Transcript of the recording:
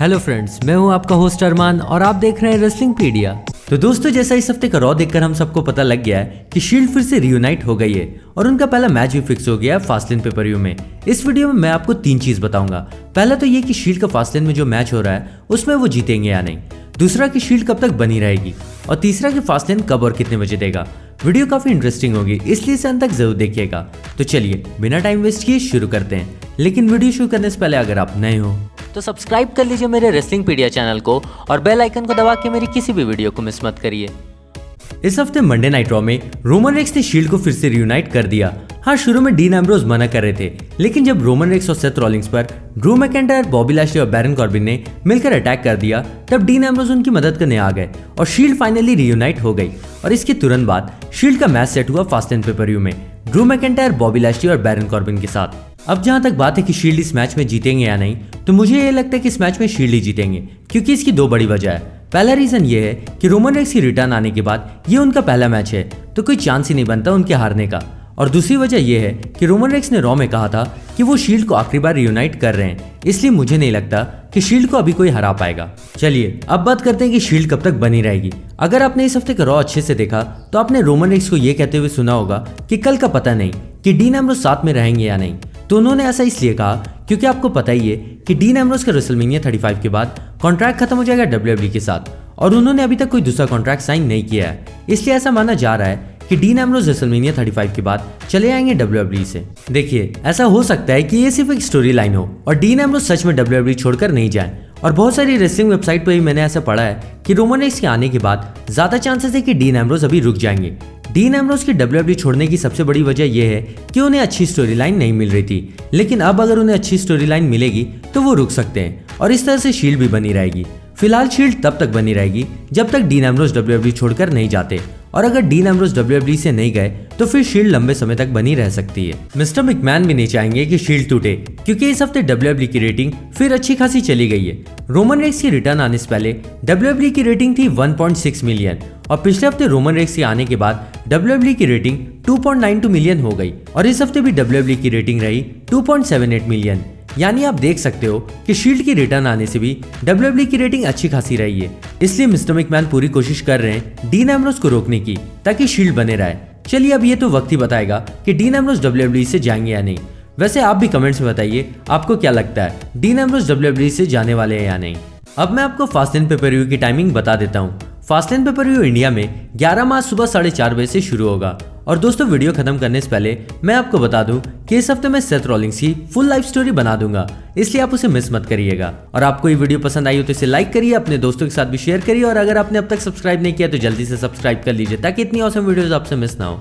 Hello friends, मैं हूं आपका होस्ट अरमान और आप देख रहे हैं रेसलिंगपीडिया। तो दोस्तों, जैसा इस हफ्ते का रॉ देखकर हम सबको पता लग गया है कि शील्ड फिर से रियूनाइट हो गई है और उनका पहला मैच भी फिक्स हो गया है फास्टलेन पे-पर-व्यू में। इस वीडियो में मैं आपको 3 चीज बताऊंगा। पहला तो ये कि शील्ड का फास्टलेन में जो मैच हो रहा है उसमें वो जीतेंगे या नहीं, दूसरा कि शील्ड कब तक बनी रहेगी, और तीसरा कि फास्टलेन कब और कितने बजे देगा। वीडियो काफी इंटरेस्टिंग होगी, इसलिए इसे अंत तक जरूर देखिएगा। तो चलिए बिना टाइम वेस्ट किए शुरू करते हैं। लेकिन वीडियो शुरू करने से पहले अगर आप नए हो तो सब्सक्राइब कर लीजिए मेरे रेसलिंगपीडिया चैनल को और बेल आइकन को दबा के मेरी किसी भी वीडियो को मिस मत करिए। इस हफ्ते मंडे नाइट रॉ में रोमन रेक्स ने शील्ड को फिर से रियूनाइट कर दिया। हाँ, शुरू में डीन एम्ब्रोज मना कर रहे थे, लेकिन जब रोमन रेक्स और सेथ रॉलिंग्स पर ड्रू मैकइंटायर, बॉबी लैशली और बैरन कॉर्बिन ने मिलकर अटैक कर दिया, तब डीन एम्ब्रोज उनकी मदद करने आ गए और शील्ड फाइनली रियूनाइट हो गई। और इसके तुरंत बाद शील्ड का मैच सेट हुआ फास्टलेन पे-पर-व्यू में ड्रू मैकइंटायर, बॉबी लैशली और बैरन कॉर्बिन के साथ। अब जहां तक बात है कि शील्ड इस मैच में जीतेंगे या नहीं, तो मुझे ये लगता है कि इस मैच में शील्ड ही जीतेंगे, क्योंकि इसकी 2 बड़ी वजह है। पहला रीजन ये है कि रोमन रेक्स की रिटर्न आने के बाद ये उनका पहला मैच है, तो कोई चांस ही नहीं बनता उनके हारने का। और दूसरी वजह यह है कि रोमन रेक्स ने रॉ में कहा था कि वो शील्ड को आखिरी बार रियूनाइट कर रहे हैं, इसलिए मुझे नहीं लगता कि शील्ड को अभी कोई हरा पाएगा। चलिए अब बात करते हैं कि शील्ड कब तक बनी रहेगी। अगर आपने इस हफ्ते का रॉ अच्छे से देखा तो आपने रोमन रेक्स को ये कहते हुए सुना होगा कि कल का पता नहीं कि डीन एम्ब्रोज साथ में रहेंगे या नहीं। तो उन्होंने ऐसा इसलिए कहा क्योंकि आपको पता ही है कि डीन एम्ब्रोज का रेसलमेनिया 35 के बाद कॉन्ट्रैक्ट खत्म हो जाएगा WWE के साथ, और उन्होंने अभी तक कोई दूसरा कॉन्ट्रैक्ट साइन नहीं किया है। इसलिए ऐसा माना जा रहा है कि डीन एम्ब्रोज रेसलमेनिया 35 के बाद चले आएंगे WWE से। देखिए, ऐसा हो सकता है कि ये सिर्फ एक स्टोरी लाइन हो और डीन एम्ब्रोज सच में WWE छोड़कर नहीं जाए। और बहुत सारी रेसलिंग वेबसाइट पर भी मैंने ऐसा पढ़ा है कि रोमन रेक्स के आने के बाद ज्यादा चांसेस है कि डीन एम्ब्रोज अभी रुक जाएंगे। डीन एम्ब्रोज की WWE छोड़ने की सबसे बड़ी वजह यह है कि उन्हें अच्छी स्टोरी लाइन नहीं मिल रही थी, लेकिन अब अगर उन्हें अच्छी स्टोरी लाइन मिलेगी तो वो रुक सकते हैं और इस तरह से शील्ड भी बनी रहेगी। फिलहाल शील्ड तब तक बनी रहेगी जब तक डीन एम्ब्रोज WWE छोड़कर नहीं जाते, और अगर डीन एम्ब्रोज WWE से नहीं गए तो फिर शील्ड लंबे समय तक बनी रह सकती है। मिस्टर मैकमैन भी नहीं चाहेंगे कि शील्ड टूटे, क्योंकि इस हफ्ते WWE की रेटिंग फिर अच्छी खासी चली गई है। रोमन रेक्स की रिटर्न आने से पहले WWE की रेटिंग थी 1.6 मिलियन और पिछले हफ्ते रोमन रेक्स के आने के बाद WWE की रेटिंग 2.92 मिलियन हो गई, और इस हफ्ते भी WWE की रेटिंग रही 2.78 मिलियन। यानी आप देख सकते हो कि शील्ड की रिटर्न आने से भी WWE की रेटिंग अच्छी खासी रही है। इसलिए मिस्टर मैकमैन पूरी कोशिश कर रहे हैं डीन एम्ब्रोज को रोकने की, ताकि शील्ड बने रहे। चलिए अब ये तो वक्त ही बताएगा कि डीन एम्ब्रोज WWE से जाएंगे या नहीं। वैसे आप भी कमेंट्स में बताइए आपको क्या लगता है, डीन एम्ब्रोज WWE से जाने वाले हैं या नहीं। अब मैं आपको फास्टलेन पे-पर-व्यू की टाइमिंग बता देता हूँ। फास्टलेन पे-पर-व्यू इंडिया में 11 मार्च सुबह 4:30 बजे से शुरू होगा। और दोस्तों, वीडियो खत्म करने से पहले मैं आपको बता दूं कि इस हफ्ते मैं सेथ रॉलिंग्स की फुल लाइफ स्टोरी बना दूंगा, इसलिए आप उसे मिस मत करिएगा। और आपको ये वीडियो पसंद आई हो तो इसे लाइक करिए, अपने दोस्तों के साथ भी शेयर करिए, और अगर आपने अब तक सब्सक्राइब नहीं किया तो जल्दी से सब्सक्राइब कर लीजिए ताकि इतनी ऑसम वीडियोस आपसे मिस ना हो।